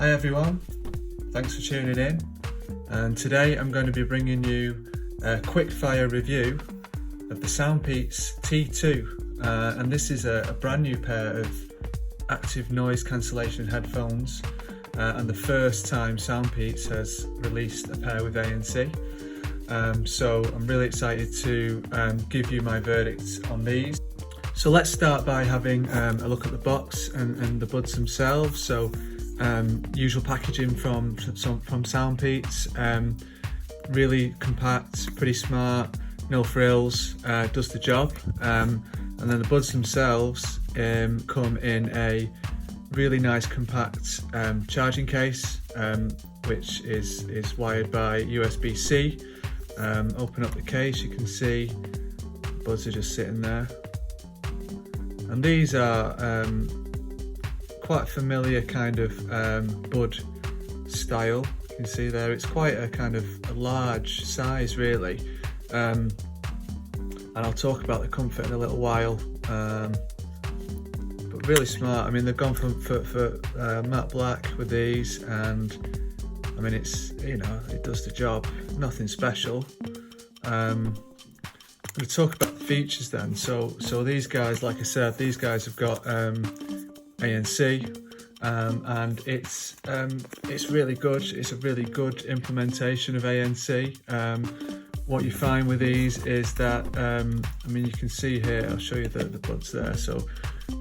Hi everyone, thanks for tuning in, and today I'm going to be bringing you a quick fire review of the Soundpeats T2, and this is a brand new pair of Active Noise Cancellation headphones, and the first time Soundpeats has released a pair with ANC. So I'm really excited to give you my verdicts on these. So let's start by having a look at the box and the buds themselves. So usual packaging from Soundpeats, really compact, pretty smart, no frills, does the job. And then the buds themselves come in a really nice compact charging case, which is wired by USB-C. Open up the case, you can see the buds are just sitting there. And these are quite a familiar kind of bud style. You can see there, it's quite a kind of a large size really. And I'll talk about the comfort in a little while. But really smart. I mean, they've gone for matte black with these, and I mean, it's, you know, it does the job. Nothing special. I'm going to talk about the features then. So these guys, like I said, these guys have got ANC, and it's really good. It's a really good implementation of ANC. What you find with these is that, I mean, you can see here, I'll show you the buds there. So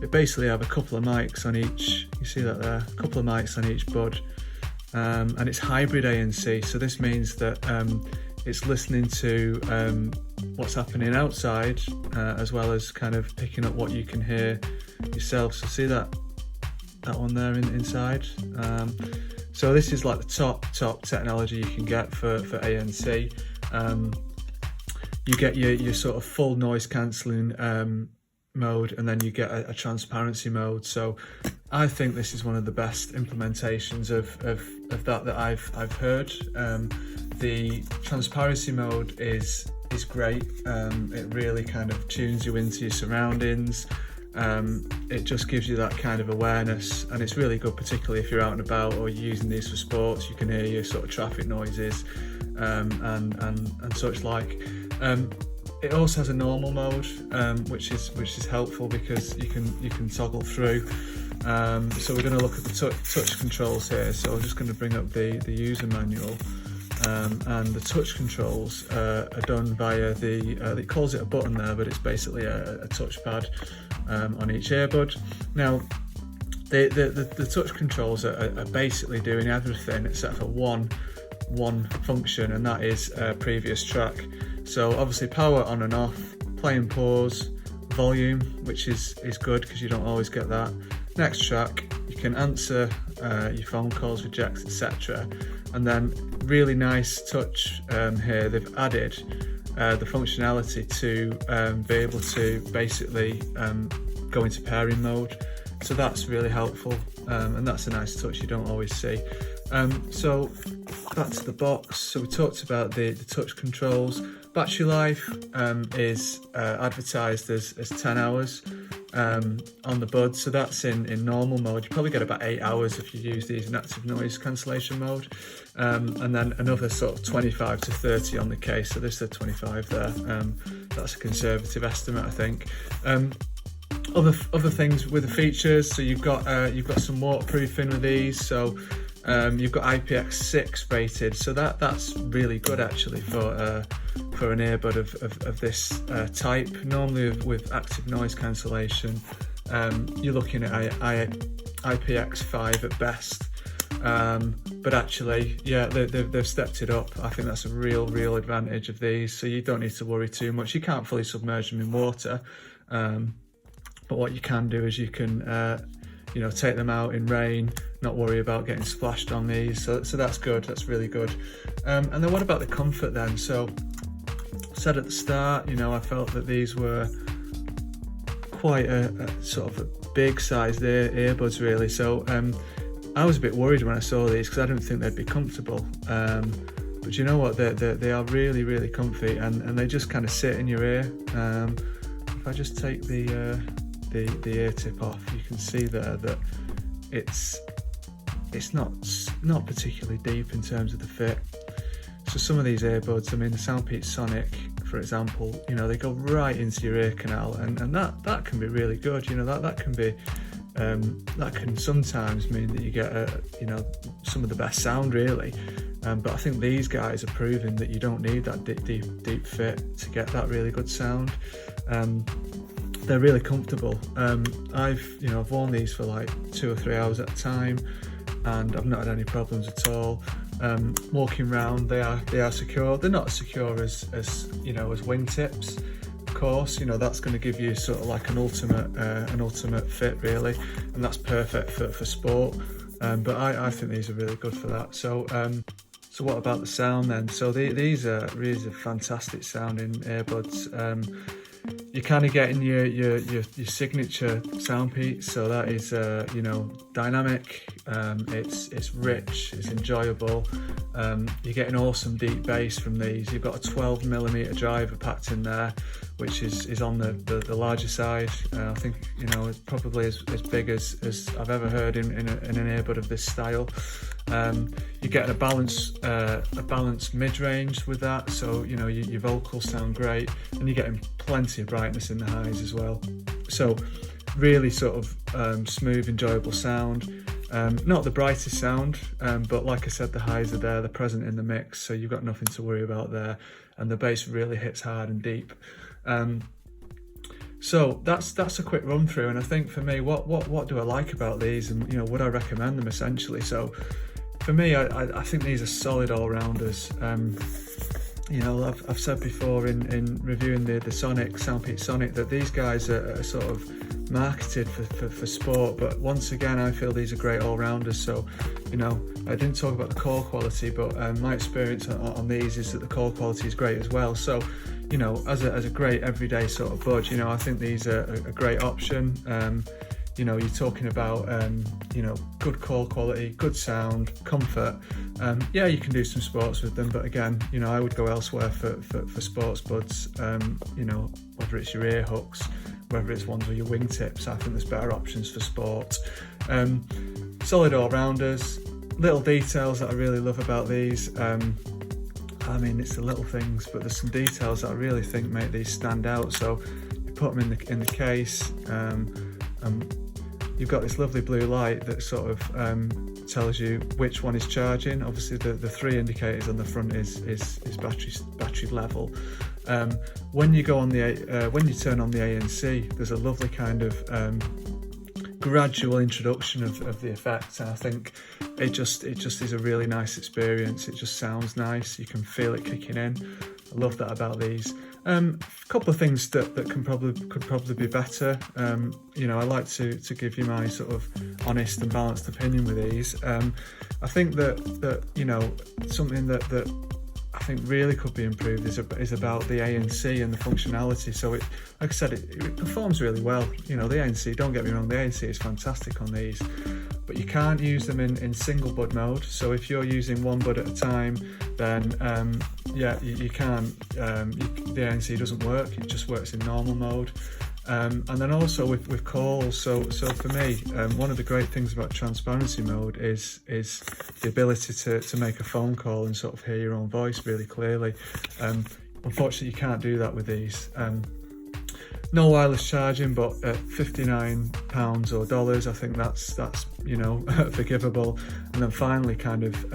they basically have a couple of mics on each, you see that there, a couple of mics on each bud, and it's hybrid ANC. So this means that it's listening to what's happening outside, as well as kind of picking up what you can hear yourself. So see that one there inside. So this is like the top technology you can get for ANC. You get your sort of full noise cancelling mode, and then you get a transparency mode. So I think this is one of the best implementations of that I've heard. The transparency mode is great. It really kind of tunes you into your surroundings. It just gives you that kind of awareness, and it's really good, particularly if you're out and about or you're using these for sports. You can hear your sort of traffic noises and such like. It also has a normal mode, which is helpful because you can toggle through. So we're going to look at the touch controls here. So I'm just going to bring up the user manual. And the touch controls are done via it calls it a button there, but it's basically a touchpad on each earbud. Now, the touch controls are basically doing everything except for one function, and that is previous track. So obviously power on and off, play and pause, volume, which is good because you don't always get that. Next track, you can answer your phone calls, rejects, etc. And then really nice touch here, they've added the functionality to be able to basically go into pairing mode. So that's really helpful, and that's a nice touch you don't always see. So back to the box. So we talked about the touch controls. Battery life is advertised as 10 hours on the bud, so that's in normal mode. You probably get about 8 hours if you use these in active noise cancellation mode, and then another sort of 25 to 30 on the case. So this is 25 there. That's a conservative estimate, I think. Other things with the features, so you've got some waterproofing with these. So you've got IPX6 rated, so that's really good actually for an earbud of this type. Normally with active noise cancellation, you're looking at IPX5 at best, but actually, yeah, they've stepped it up. I think that's a real advantage of these. So you don't need to worry too much. You can't fully submerge them in water, but what you can do is you can take them out in rain, not worry about getting splashed on these. So that's good, that's really good. And then what about the comfort then? So I said at the start, I felt that these were quite a sort of a big sized earbuds really. So I was a bit worried when I saw these because I didn't think they'd be comfortable. But you know what, they are really comfy, and they just kind of sit in your ear. If I just take the ear tip off, you can see there that it's it's not particularly deep in terms of the fit. So some of these earbuds, I mean the Soundpeats Sonic, for example, you know, they go right into your ear canal, and that can be really good. You know, that can be that can sometimes mean that you get you know, some of the best sound really. But I think these guys are proving that you don't need that deep fit to get that really good sound. They're really comfortable. I've worn these for like 2 or 3 hours at a time, and I've not had any problems at all. Walking around, they are secure. They're not as secure as you know, as wingtips. Of course, you know, that's going to give you sort of like an ultimate fit really, and that's perfect for sport. But I think these are really good for that. So what about the sound then? So these are really fantastic sounding earbuds. You're kind of getting your signature Soundpeats, so that is you know, dynamic. It's rich, it's enjoyable. You're getting awesome deep bass from these. You've got a 12mm driver packed in there, which is on the larger side. I think, you know, it's probably as big as I've ever heard in an earbud of this style. You're getting a balanced mid-range with that, so you know, your vocals sound great, and you're getting plenty of brightness in the highs as well. So really sort of smooth, enjoyable sound. Not the brightest sound, but like I said, the highs are there, they're present in the mix, so you've got nothing to worry about there, and the bass really hits hard and deep. So that's a quick run through, and I think for me, what do I like about these, and you know, would I recommend them essentially? So for me, I think these are solid all-rounders. You know, I've said before in reviewing the Soundpeats Sonic that these guys are sort of marketed for sport, but once again, I feel these are great all-rounders. So, you know, I didn't talk about the call quality, but my experience on these is that the call quality is great as well. So, you know, as a great everyday sort of bud, you know, I think these are a great option. You know, you're talking about, you know, good call quality, good sound, comfort. Yeah, you can do some sports with them, but again, you know, I would go elsewhere for sports buds. You know, whether it's your ear hooks, whether it's ones with your wingtips, I think there's better options for sport. Solid all-rounders, little details that I really love about these. I mean, it's the little things, but there's some details that I really think make these stand out. So you put them in the case. You've got this lovely blue light that sort of tells you which one is charging. Obviously the 3 indicators on the front is battery level. When you go on when you turn on the ANC, there's a lovely kind of gradual introduction of the effects, and I think it just is a really nice experience. It just sounds nice, you can feel it kicking in. I love that about these. A couple of things that could probably be better. You know, I like to give you my sort of honest and balanced opinion with these. I think that you know, something that I think really could be improved is about the ANC and the functionality. So it, like I said, it performs really well. You know, the ANC, don't get me wrong, the ANC is fantastic on these, but you can't use them in single bud mode. So if you're using one bud at a time, then yeah, you can't. The ANC doesn't work. It just works in normal mode. And then also with calls. So for me, one of the great things about transparency mode is the ability to make a phone call and sort of hear your own voice really clearly. Unfortunately, you can't do that with these. No wireless charging, but at £59 or dollars, I think that's you know, forgivable. And then finally, kind of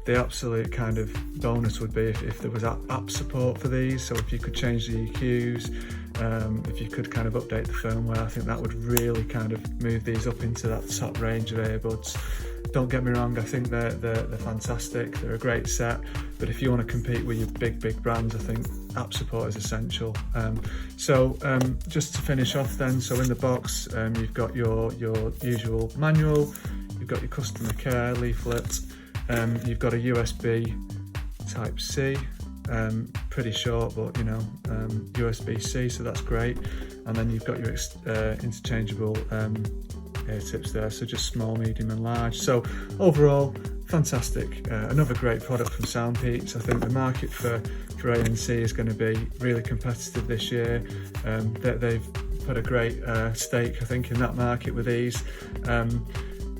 the absolute kind of bonus would be if there was app support for these. So if you could change the EQs, if you could kind of update the firmware, I think that would really kind of move these up into that top range of earbuds. Don't get me wrong, I think they're fantastic, they're a great set, but if you want to compete with your big brands, I think app support is essential. So just to finish off then, so in the box, you've got your usual manual, you've got your customer care leaflet, you've got a USB Type-C, pretty short, but you know, USB-C, so that's great. And then you've got your interchangeable Eartips there, so just small, medium and large. So overall, fantastic. Another great product from Soundpeats. I think the market for ANC is going to be really competitive this year. They've put a great stake, I think, in that market with these.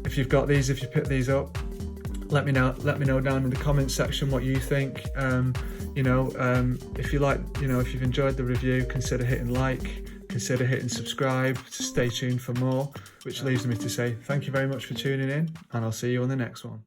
If if you've got these, if you pick these up, let me know down in the comments section what you think. If you like, if you've enjoyed the review, consider hitting like, consider hitting subscribe to stay tuned for more, which leaves me to say thank you very much for tuning in, and I'll see you on the next one.